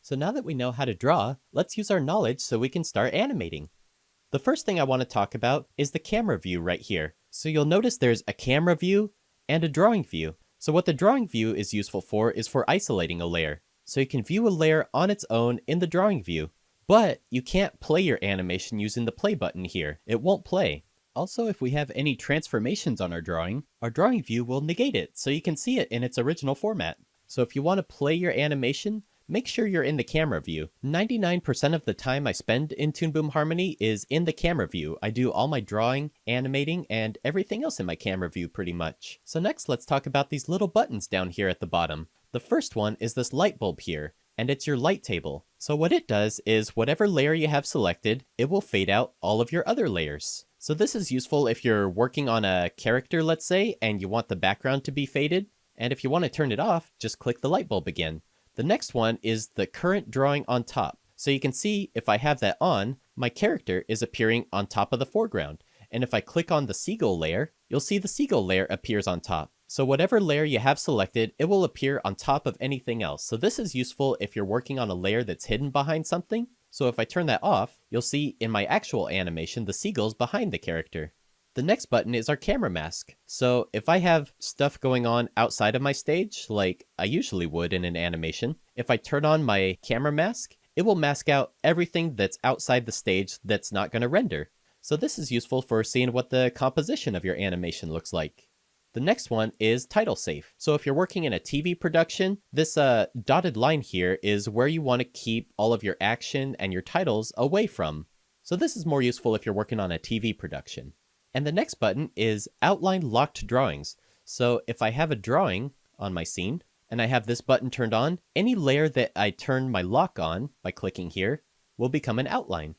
So now that we know how to draw, let's use our knowledge so we can start animating. The first thing I want to talk about is the camera view right here. So you'll notice there's a camera view and a drawing view. So what the drawing view is useful for is for isolating a layer. So you can view a layer on its own in the drawing view. But you can't play your animation using the play button here. It won't play. Also, if we have any transformations on our drawing view will negate it, so you can see it in its original format. So if you want to play your animation, make sure you're in the camera view. 99% of the time I spend in Toon Boom Harmony is in the camera view. I do all my drawing, animating, and everything else in my camera view pretty much. So next, let's talk about these little buttons down here at the bottom. The first one is this light bulb here, and it's your light table. So what it does is whatever layer you have selected, it will fade out all of your other layers. So this is useful if you're working on a character, let's say, and you want the background to be faded. And if you want to turn it off, just click the light bulb again. The next one is the current drawing on top. So you can see if I have that on, my character is appearing on top of the foreground. And if I click on the seagull layer, you'll see the seagull layer appears on top. So whatever layer you have selected, it will appear on top of anything else. So this is useful if you're working on a layer that's hidden behind something. So if I turn that off, you'll see in my actual animation the seagulls behind the character. The next button is our camera mask. So if I have stuff going on outside of my stage, like I usually would in an animation, if I turn on my camera mask, it will mask out everything that's outside the stage that's not going to render. So this is useful for seeing what the composition of your animation looks like. The next one is title safe. So if you're working in a TV production, this dotted line here is where you want to keep all of your action and your titles away from. So this is more useful if you're working on a TV production. And the next button is outline locked drawings. So if I have a drawing on my scene and I have this button turned on, any layer that I turn my lock on by clicking here will become an outline.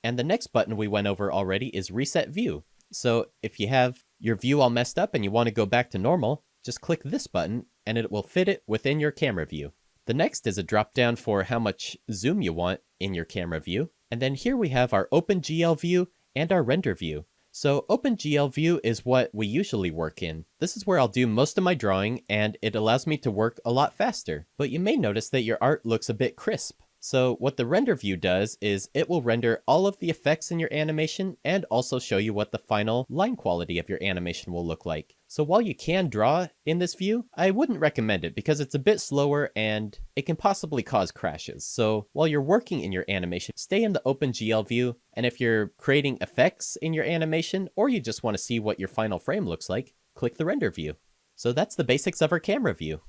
And the next button we went over already is reset view. So if you have your view all messed up and you want to go back to normal, just click this button and it will fit it within your camera view. The next is a drop down for how much zoom you want in your camera view. And then here we have our OpenGL view and our render view. So OpenGL view is what we usually work in. This is where I'll do most of my drawing and it allows me to work a lot faster. But you may notice that your art looks a bit crisp. So what the render view does is it will render all of the effects in your animation and also show you what the final line quality of your animation will look like. So while you can draw in this view, I wouldn't recommend it because it's a bit slower and it can possibly cause crashes. So while you're working in your animation, stay in the OpenGL view. And if you're creating effects in your animation or you just want to see what your final frame looks like, click the render view. So that's the basics of our camera view.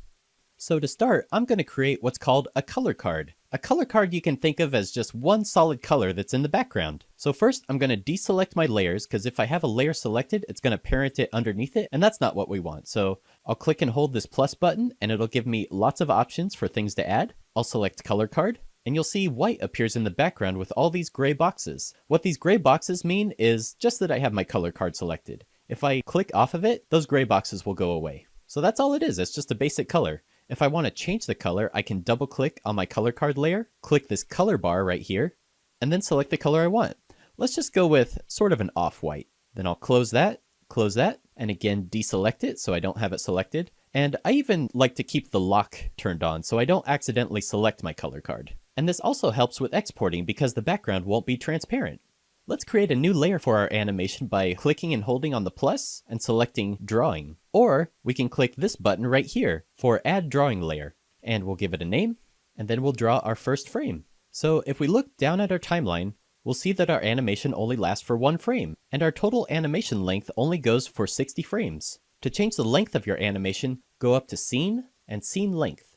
So to start, I'm going to create what's called a color card. A color card you can think of as just one solid color that's in the background. So first, I'm going to deselect my layers, because if I have a layer selected, it's going to parent it underneath it, and that's not what we want. So I'll click and hold this plus button, and it'll give me lots of options for things to add. I'll select color card, and you'll see white appears in the background with all these gray boxes. What these gray boxes mean is just that I have my color card selected. If I click off of it, those gray boxes will go away. So that's all it is. It's just a basic color. If I want to change the color, I can double click on my color card layer, click this color bar right here, and then select the color I want. Let's just go with sort of an off-white. Then I'll close that, and again deselect it so I don't have it selected. And I even like to keep the lock turned on so I don't accidentally select my color card. And this also helps with exporting because the background won't be transparent. Let's create a new layer for our animation by clicking and holding on the plus and selecting drawing. Or we can click this button right here for add drawing layer. And we'll give it a name, and then we'll draw our first frame. So if we look down at our timeline, we'll see that our animation only lasts for one frame, and our total animation length only goes for 60 frames. To change the length of your animation, go up to Scene and Scene Length.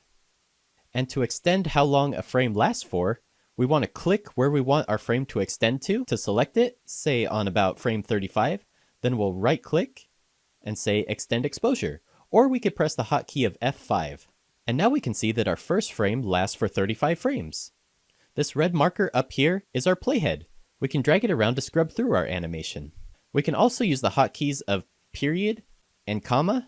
And to extend how long a frame lasts for, we want to click where we want our frame to extend to select it, say on about frame 35, then we'll right click and say Extend Exposure, or we could press the hotkey of F5. And now we can see that our first frame lasts for 35 frames. This red marker up here is our playhead. We can drag it around to scrub through our animation. We can also use the hotkeys of period and comma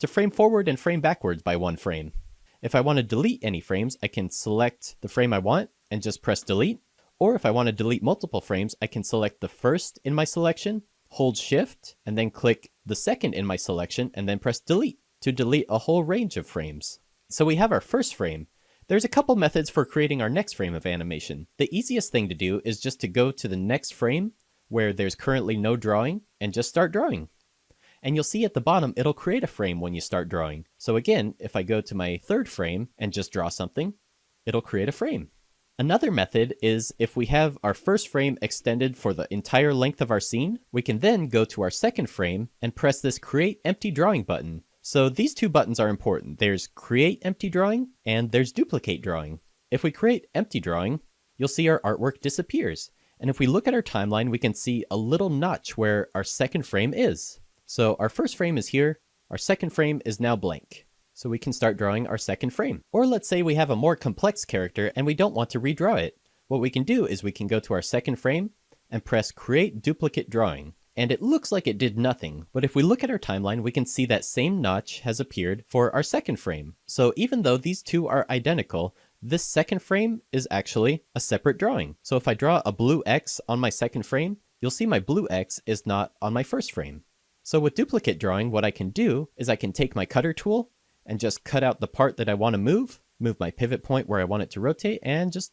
to frame forward and frame backwards by one frame. If I want to delete any frames, I can select the frame I want and just press delete. Or if I want to delete multiple frames, I can select the first in my selection, hold shift, and then click the second in my selection and then press delete to delete a whole range of frames. So we have our first frame. There's a couple methods for creating our next frame of animation. The easiest thing to do is just to go to the next frame where there's currently no drawing and just start drawing. And you'll see at the bottom, it'll create a frame when you start drawing. So again, if I go to my third frame and just draw something, it'll create a frame. Another method is if we have our first frame extended for the entire length of our scene, we can then go to our second frame and press this Create Empty Drawing button. So these two buttons are important. There's Create Empty Drawing and there's Duplicate Drawing. If we create Empty Drawing, you'll see our artwork disappears. And if we look at our timeline, we can see a little notch where our second frame is. So our first frame is here, our second frame is now blank. So we can start drawing our second frame. Or let's say we have a more complex character and we don't want to redraw it. What we can do is we can go to our second frame and press Create Duplicate Drawing. And it looks like it did nothing, but if we look at our timeline, we can see that same notch has appeared for our second frame. So even though these two are identical, this second frame is actually a separate drawing. So if I draw a blue X on my second frame, you'll see my blue X is not on my first frame. So with duplicate drawing, what I can do is I can take my cutter tool and just cut out the part that I want to move my pivot point where I want it to rotate, and just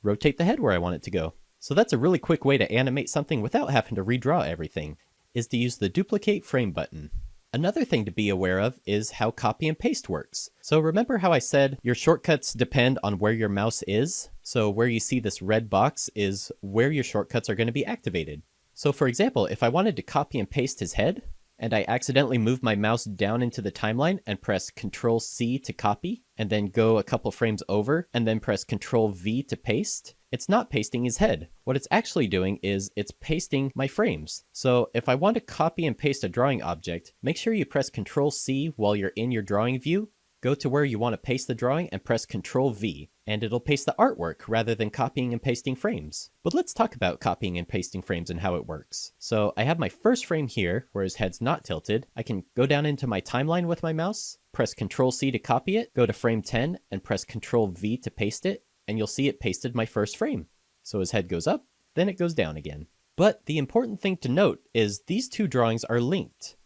rotate the head where I want it to go. So that's a really quick way to animate something without having to redraw everything, is to use the Duplicate Frame button. Another thing to be aware of is how copy and paste works. So remember how I said your shortcuts depend on where your mouse is? So where you see this red box is where your shortcuts are going to be activated. So for example, if I wanted to copy and paste his head, and I accidentally move my mouse down into the timeline and press Ctrl C to copy, and then go a couple frames over, and then press Ctrl V to paste, it's not pasting his head. What it's actually doing is it's pasting my frames. So if I want to copy and paste a drawing object, make sure you press Ctrl C while you're in your drawing view, go to where you want to paste the drawing and press Ctrl V, and it'll paste the artwork rather than copying and pasting frames. But let's talk about copying and pasting frames and how it works. So I have my first frame here where his head's not tilted. I can go down into my timeline with my mouse, press Ctrl C to copy it, go to frame 10 and press Ctrl V to paste it, and you'll see it pasted my first frame. So his head goes up, then it goes down again. But the important thing to note is these two drawings are linked.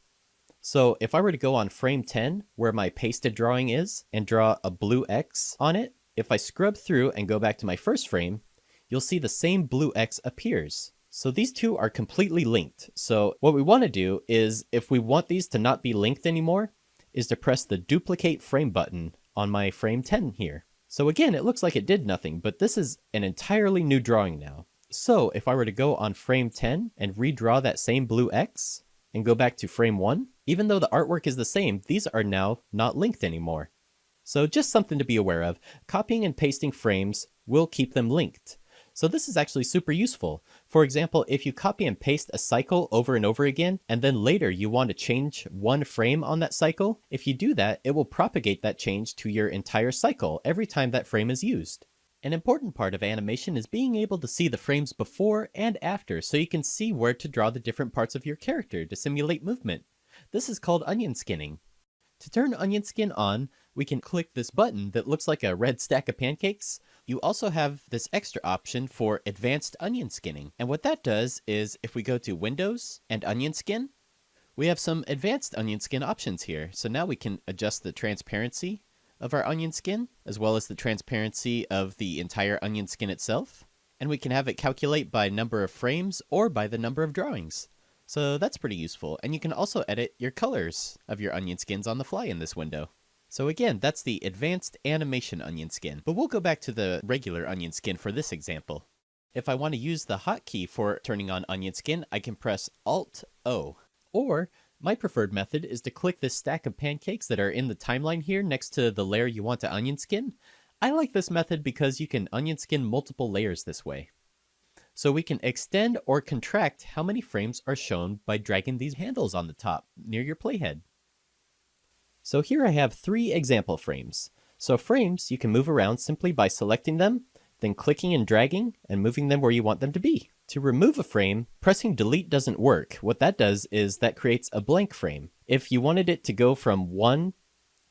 So if I were to go on frame 10, where my pasted drawing is, and draw a blue X on it, if I scrub through and go back to my first frame, you'll see the same blue X appears. So these two are completely linked. So what we want to do is, if we want these to not be linked anymore, is to press the Duplicate Frame button on my frame 10 here. So again, it looks like it did nothing, but this is an entirely new drawing now. So if I were to go on frame 10 and redraw that same blue X and go back to frame 1, even though the artwork is the same, these are now not linked anymore. So just something to be aware of, copying and pasting frames will keep them linked. So this is actually super useful. For example, if you copy and paste a cycle over and over again, and then later you want to change one frame on that cycle, if you do that, it will propagate that change to your entire cycle every time that frame is used. An important part of animation is being able to see the frames before and after, so you can see where to draw the different parts of your character to simulate movement. This is called onion skinning. To turn onion skin on, we can click this button that looks like a red stack of pancakes. You also have this extra option for advanced onion skinning. And what that does is, if we go to Windows and Onion Skin, we have some advanced onion skin options here. So now we can adjust the transparency of our onion skin, as well as the transparency of the entire onion skin itself. And we can have it calculate by number of frames or by the number of drawings. So that's pretty useful. And you can also edit your colors of your onion skins on the fly in this window. So again, that's the advanced animation onion skin. But we'll go back to the regular onion skin for this example. If I want to use the hotkey for turning on onion skin, I can press Alt-O. Or my preferred method is to click this stack of pancakes that are in the timeline here next to the layer you want to onion skin. I like this method because you can onion skin multiple layers this way. So we can extend or contract how many frames are shown by dragging these handles on the top near your playhead. So here I have 3 example frames. So frames you can move around simply by selecting them, then clicking and dragging and moving them where you want them to be. To remove a frame, pressing delete doesn't work. What that does is that creates a blank frame. If you wanted it to go from 1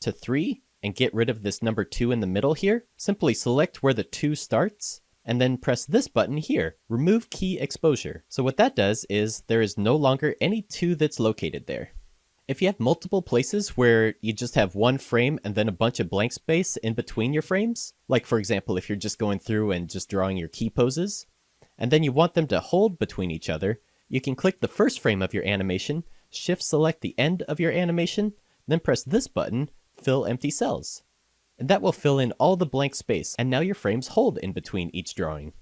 to 3 and get rid of this number 2 in the middle here, simply select where the 2 starts and then press this button here, Remove Key Exposure. So what that does is there is no longer any 2 that's located there. If you have multiple places where you just have one frame and then a bunch of blank space in between your frames, like for example, if you're just going through and just drawing your key poses, and then you want them to hold between each other, you can click the first frame of your animation, shift select the end of your animation, then press this button, Fill Empty Cells. And that will fill in all the blank space, and now your frames hold in between each drawing.